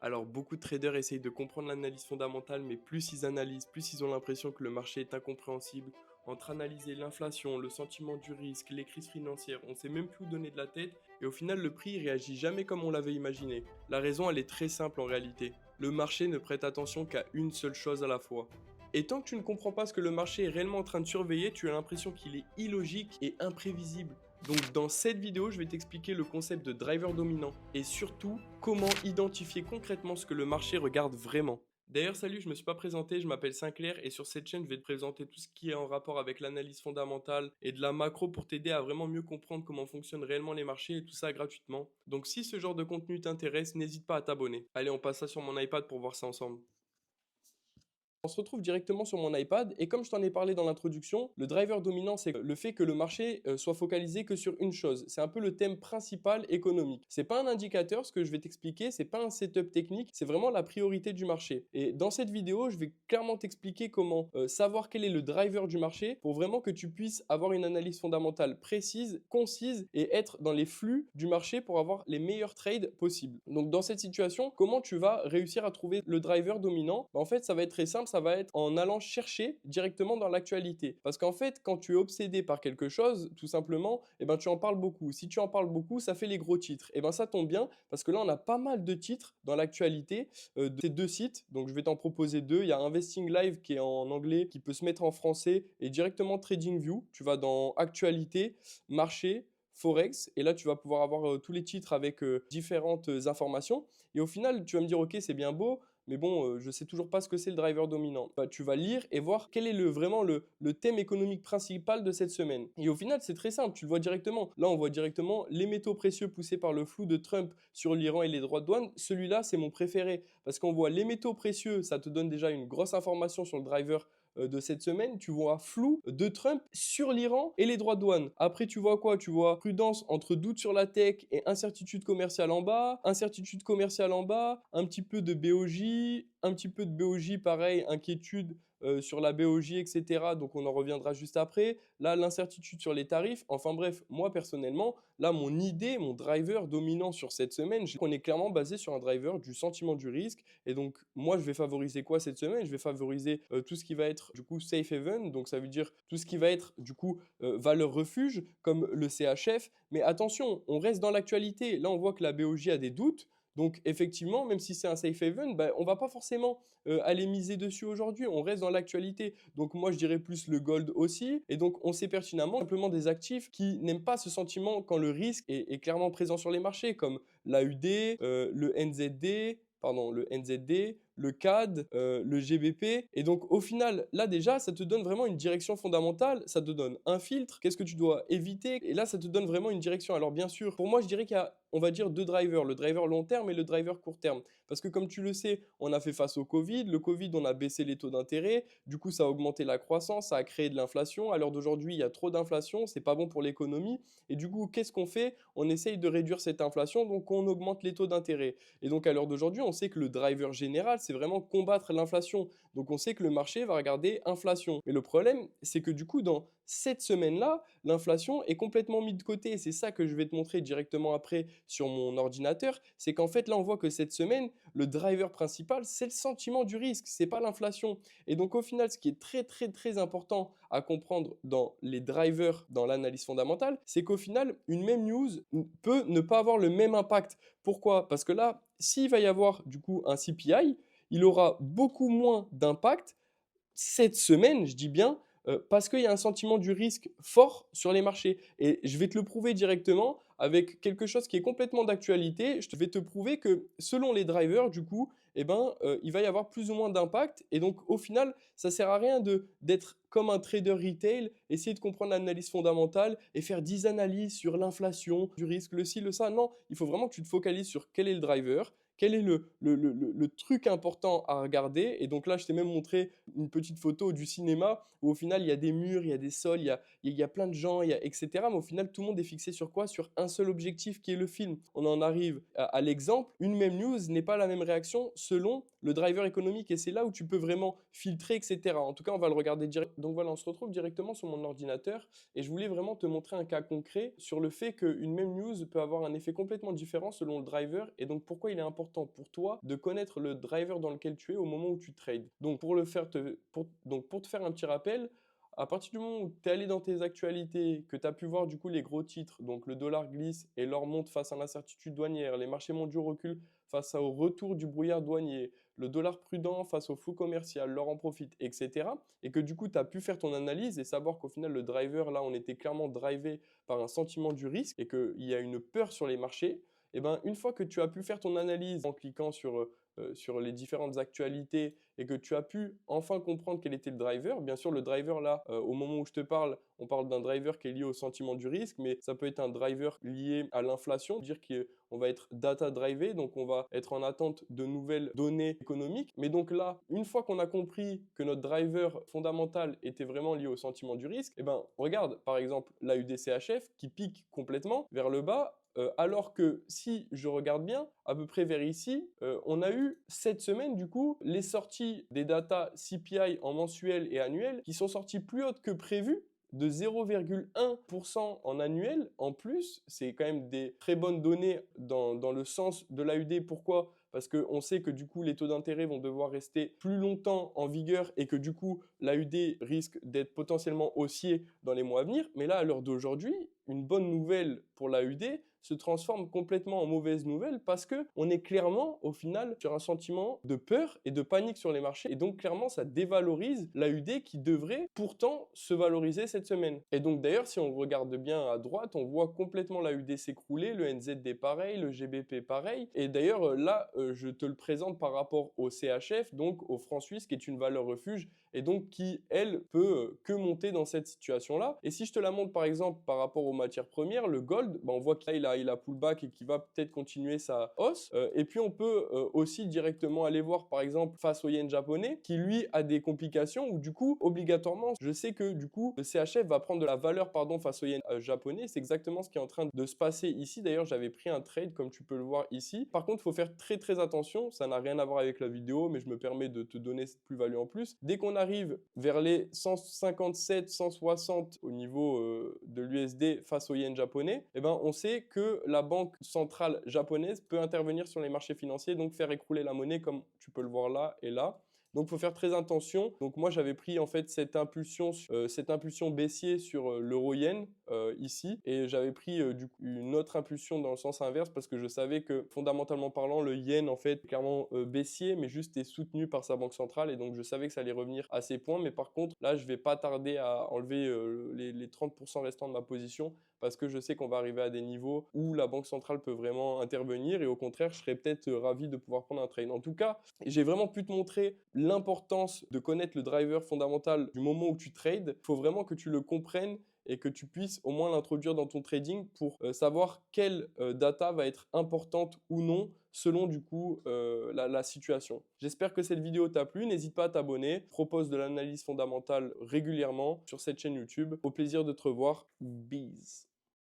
Alors, beaucoup de traders essayent de comprendre l'analyse fondamentale, mais plus ils analysent, plus ils ont l'impression que le marché est incompréhensible. Entre analyser l'inflation, le sentiment du risque, les crises financières, on sait même plus où donner de la tête, et au final, le prix il réagit jamais comme on l'avait imaginé. La raison, elle est très simple en réalité. Le marché ne prête attention qu'à une seule chose à la fois. Et tant que tu ne comprends pas ce que le marché est réellement en train de surveiller, tu as l'impression qu'il est illogique et imprévisible. Donc dans cette vidéo, je vais t'expliquer le concept de driver dominant et surtout comment identifier concrètement ce que le marché regarde vraiment. D'ailleurs, salut, je me suis pas présenté, je m'appelle Sinclair et sur cette chaîne, je vais te présenter tout ce qui est en rapport avec l'analyse fondamentale et de la macro pour t'aider à vraiment mieux comprendre comment fonctionnent réellement les marchés et tout ça gratuitement. Donc si ce genre de contenu t'intéresse, n'hésite pas à t'abonner. Allez, on passe ça sur mon iPad pour voir ça ensemble. On se retrouve directement sur mon iPad et comme je t'en ai parlé dans l'introduction, le driver dominant, c'est le fait que le marché soit focalisé que sur une chose. C'est un peu le thème principal économique. C'est pas un indicateur, ce que je vais t'expliquer, c'est pas un setup technique, c'est vraiment la priorité du marché. Et dans cette vidéo, je vais clairement t'expliquer comment savoir quel est le driver du marché pour vraiment que tu puisses avoir une analyse fondamentale précise, concise et être dans les flux du marché pour avoir les meilleurs trades possibles. Donc dans cette situation, comment tu vas réussir à trouver le driver dominant? En fait, ça va être très simple, ça va être en allant chercher directement dans l'actualité. Parce qu'en fait, quand tu es obsédé par quelque chose, tout simplement, eh ben, tu en parles beaucoup. Si tu en parles beaucoup, ça fait les gros titres. Et ben, ça tombe bien parce que là, on a pas mal de titres dans l'actualité de ces deux sites. Donc, je vais t'en proposer deux. Il y a Investing Live qui est en anglais, qui peut se mettre en français et directement TradingView. Tu vas dans Actualité, Marché, Forex, et là tu vas pouvoir avoir tous les titres avec différentes informations. Et au final, tu vas me dire, ok, c'est bien beau, mais bon, je sais toujours pas ce que c'est le driver dominant. Bah, tu vas lire et voir quel est vraiment le thème économique principal de cette semaine. Et au final, c'est très simple, tu le vois directement. Là, on voit directement les métaux précieux poussés par le flou de Trump sur l'Iran et les droits de douane. Celui-là, c'est mon préféré parce qu'on voit les métaux précieux, ça te donne déjà une grosse information sur le driver de cette semaine, tu vois flou de Trump sur l'Iran et les droits de douane. Après, tu vois quoi? Tu vois prudence entre doute sur la tech et incertitude commerciale en bas, incertitude commerciale en bas, un petit peu de BOJ, un petit peu de BOJ, pareil, inquiétude sur la BOJ, etc. Donc on en reviendra juste après. Là, l'incertitude sur les tarifs. Enfin bref, moi personnellement, là, mon idée, mon driver dominant sur cette semaine, on est clairement basé sur un driver du sentiment du risque. Et donc, moi, je vais favoriser quoi cette semaine? Je vais favoriser tout ce qui va être du coup safe haven. Donc, ça veut dire tout ce qui va être du coup valeur refuge, comme le CHF. Mais attention, on reste dans l'actualité. Là, on voit que la BOJ a des doutes. Donc effectivement, même si c'est un safe haven, bah, on ne va pas forcément aller miser dessus aujourd'hui. On reste dans l'actualité. Donc moi, je dirais plus le gold aussi. Et donc on sait pertinemment simplement des actifs qui n'aiment pas ce sentiment quand le risque est clairement présent sur les marchés, comme l'AUD, le NZD, pardon, le NZD, le CAD, le GBP. Et donc, au final, là déjà, ça te donne vraiment une direction fondamentale, ça te donne un filtre, qu'est-ce que tu dois éviter. Et là, ça te donne vraiment une direction. Alors, bien sûr, pour moi, je dirais qu'il y a, on va dire, deux drivers, le driver long terme et le driver court terme. Parce que, comme tu le sais, on a fait face au Covid. Le Covid, on a baissé les taux d'intérêt. Du coup, ça a augmenté la croissance, ça a créé de l'inflation. À l'heure d'aujourd'hui, il y a trop d'inflation, c'est pas bon pour l'économie. Et du coup, qu'est-ce qu'on fait? On essaye de réduire cette inflation, donc on augmente les taux d'intérêt. Et donc, à l'heure d'aujourd'hui, on sait que le driver général, c'est vraiment combattre l'inflation. Donc, on sait que le marché va regarder inflation. Mais le problème, c'est que du coup, dans cette semaine-là, l'inflation est complètement mise de côté. Et c'est ça que je vais te montrer directement après sur mon ordinateur. C'est qu'en fait, là, on voit que cette semaine, le driver principal, c'est le sentiment du risque, c'est pas l'inflation. Et donc, au final, ce qui est très, très, très important à comprendre dans les drivers, dans l'analyse fondamentale, c'est qu'au final, une même news peut ne pas avoir le même impact. Pourquoi? Parce que là, s'il va y avoir du coup un CPI, il aura beaucoup moins d'impact cette semaine, je dis bien, parce qu'il y a un sentiment du risque fort sur les marchés. Et je vais te le prouver directement avec quelque chose qui est complètement d'actualité. Je vais te prouver que selon les drivers, du coup, eh ben, il va y avoir plus ou moins d'impact. Et donc, au final, ça ne sert à rien d'être comme un trader retail, essayer de comprendre l'analyse fondamentale et faire 10 analyses sur l'inflation, du risque, le ci, le ça. Non, il faut vraiment que tu te focalises sur quel est le driver, quel est le truc important à regarder. Et donc là, je t'ai même montré une petite photo du cinéma où au final, il y a des murs, il y a des sols, il y a plein de gens, etc. Mais au final, tout le monde est fixé sur quoi? Sur un seul objectif qui est le film. On en arrive à l'exemple. Une même news n'est pas la même réaction selon le driver économique. Et c'est là où tu peux vraiment filtrer, etc. En tout cas, on va le regarder direct. Donc voilà, on se retrouve directement sur mon ordinateur. Et je voulais vraiment te montrer un cas concret sur le fait qu'une même news peut avoir un effet complètement différent selon le driver. Et donc, pourquoi il est important important pour toi de connaître le driver dans lequel tu es au moment où tu trades. Donc pour te faire un petit rappel, à partir du moment où tu es allé dans tes actualités, que tu as pu voir du coup les gros titres, donc le dollar glisse et l'or monte face à l'incertitude douanière, les marchés mondiaux reculent face au retour du brouillard douanier, le dollar prudent face au flou commercial, l'or en profite, etc. Et que du coup, tu as pu faire ton analyse et savoir qu'au final, le driver, là, on était clairement drivé par un sentiment du risque et qu'il y a une peur sur les marchés. Et ben, une fois que tu as pu faire ton analyse en cliquant sur les différentes actualités et que tu as pu enfin comprendre quel était le driver, bien sûr, le driver, là, au moment où je te parle, on parle d'un driver qui est lié au sentiment du risque, mais ça peut être un driver lié à l'inflation, dire qu'on va être data drivé, donc on va être en attente de nouvelles données économiques. Mais donc là, une fois qu'on a compris que notre driver fondamental était vraiment lié au sentiment du risque, eh ben, regarde par exemple la UDCHF qui pique complètement vers le bas, alors que si je regarde bien, à peu près vers ici, on a eu cette semaine du coup les sorties des datas CPI en mensuel et annuel qui sont sorties plus hautes que prévu, de 0,1% en annuel. En plus, c'est quand même des très bonnes données dans le sens de l'AUD. Pourquoi? Parce qu'on sait que du coup, les taux d'intérêt vont devoir rester plus longtemps en vigueur et que du coup, l'AUD risque d'être potentiellement haussier dans les mois à venir. Mais là, à l'heure d'aujourd'hui, une bonne nouvelle pour l'AUD se transforme complètement en mauvaise nouvelle parce qu'on est clairement, au final, sur un sentiment de peur et de panique sur les marchés. Et donc, clairement, ça dévalorise l'AUD qui devrait pourtant se valoriser cette semaine. Et donc, d'ailleurs, si on regarde bien à droite, on voit complètement l'AUD s'écrouler, le NZD pareil, le GBP pareil. Et d'ailleurs, là, je te le présente par rapport au CHF, donc au franc suisse, qui est une valeur refuge et donc qui, elle, peut que monter dans cette situation-là. Et si je te la montre, par exemple, par rapport aux matières premières, le gold, on voit qu'il a pullback et qu'il va peut-être continuer sa hausse. Et puis, on peut aussi directement aller voir, par exemple, face au yen japonais, qui, lui, a des complications où, du coup, obligatoirement, je sais que, du coup, le CHF va prendre de la valeur, face au yen japonais. C'est exactement ce qui est en train de se passer ici. D'ailleurs, j'avais pris un trade, comme tu peux le voir ici. Par contre, il faut faire très, très attention. Ça n'a rien à voir avec la vidéo, mais je me permets de te donner cette plus-value en plus. Dès qu'on arrive vers les 157, 160 au niveau de l'USD face au yen japonais, eh ben, on sait que la banque centrale japonaise peut intervenir sur les marchés financiers, donc faire écrouler la monnaie comme tu peux le voir là et là. Donc, il faut faire très attention. Donc, moi, j'avais pris en fait cette impulsion baissier sur l'euro-yen ici. Et j'avais pris du coup, une autre impulsion dans le sens inverse parce que je savais que fondamentalement parlant, le yen en fait clairement baissier, mais juste est soutenu par sa banque centrale. Et donc, je savais que ça allait revenir à ces points. Mais par contre, là, je vais pas tarder à enlever les 30% restants de ma position parce que je sais qu'on va arriver à des niveaux où la banque centrale peut vraiment intervenir et au contraire, je serais peut-être ravi de pouvoir prendre un trade. En tout cas, j'ai vraiment pu te montrer l'importance de connaître le driver fondamental du moment où tu trades. Il faut vraiment que tu le comprennes et que tu puisses au moins l'introduire dans ton trading pour savoir quelle data va être importante ou non selon du coup la situation. J'espère que cette vidéo t'a plu, n'hésite pas à t'abonner, je propose de l'analyse fondamentale régulièrement sur cette chaîne YouTube. Au plaisir de te revoir, bis.